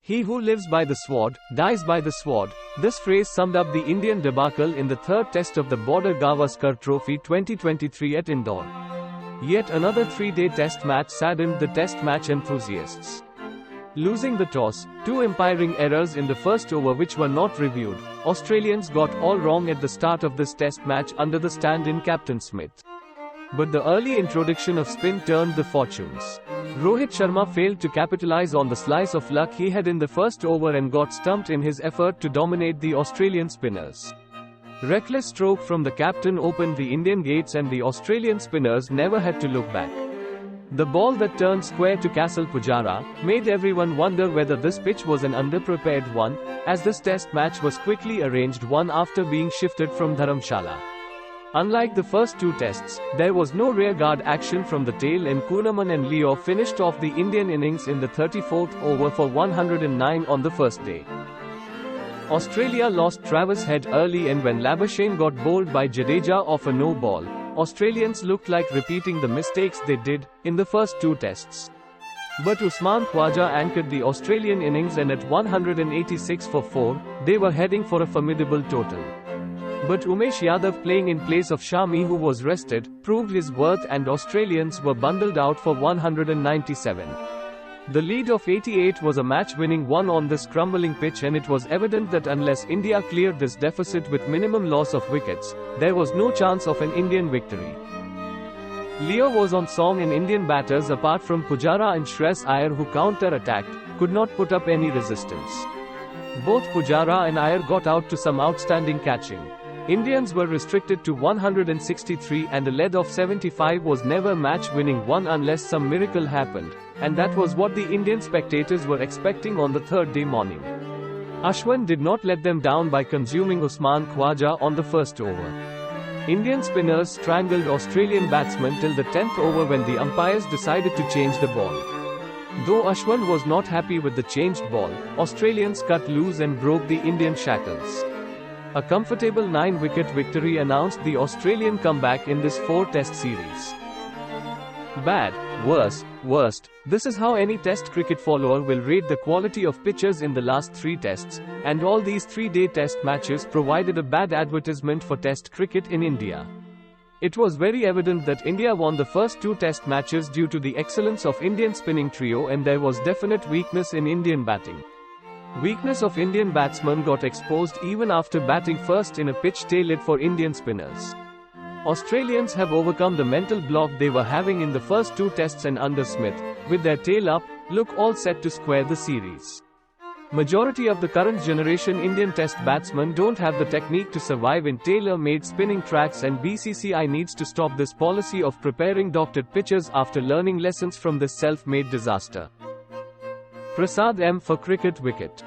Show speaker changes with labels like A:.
A: He who lives by the sword, dies by the sword. This phrase summed up the Indian debacle in the third test of the Border Gavaskar Trophy 2023 at Indore. Yet another three-day test match saddened the test match enthusiasts. Losing the toss, two umpiring errors in the first over which were not reviewed, Australians got all wrong at the start of this test match under the stand-in Captain Smith. But the early introduction of spin turned the fortunes. Rohit Sharma failed to capitalize on the slice of luck he had in the first over and got stumped in his effort to dominate the Australian spinners. Reckless stroke from the captain opened the Indian gates and the Australian spinners never had to look back. The ball that turned square to Castle Pujara made everyone wonder whether this pitch was an underprepared one, as this test match was quickly arranged one after being shifted from Dharamshala. Unlike the first two tests, there was no rearguard action from the tail and Kuhnemann and Leo finished off the Indian innings in the 34th over for 109 on the first day. Australia lost Travis Head early, and when Labuschagne got bowled by Jadeja off a no ball, Australians looked like repeating the mistakes they did in the first two tests. But Usman Khawaja anchored the Australian innings, and at 186 for 4, they were heading for a formidable total. But Umesh Yadav, playing in place of Shami who was rested, proved his worth and Australians were bundled out for 197. The lead of 88 was a match-winning one on this crumbling pitch, and it was evident that unless India cleared this deficit with minimum loss of wickets, there was no chance of an Indian victory. Leo was on song, and Indian batters apart from Pujara and Shreyas Iyer, who counter-attacked, could not put up any resistance. Both Pujara and Iyer got out to some outstanding catching. Indians were restricted to 163, and a lead of 75 was never match-winning one unless some miracle happened, and that was what the Indian spectators were expecting on the third day morning. Ashwin did not let them down by consuming Usman Khawaja on the first over. Indian spinners strangled Australian batsmen till the 10th over when the umpires decided to change the ball. Though Ashwin was not happy with the changed ball, Australians cut loose and broke the Indian shackles. A comfortable 9-wicket victory announced the Australian comeback in this 4-test series. Bad, worse, worst. This is how any test cricket follower will rate the quality of pitches in the last 3 tests, and all these 3-day test matches provided a bad advertisement for test cricket in India. It was very evident that India won the first 2 test matches due to the excellence of Indian spinning trio, and there was definite weakness in Indian batting. Weakness of Indian batsmen got exposed even after batting first in a pitch tailored for Indian spinners. Australians have overcome the mental block they were having in the first 2 tests, and under Smith, with their tail up, look all set to square the series. Majority of the current generation Indian test batsmen don't have the technique to survive in tailor-made spinning tracks, and BCCI needs to stop this policy of preparing doctored pitches after learning lessons from this self-made disaster. Prasad M for cricket wicket.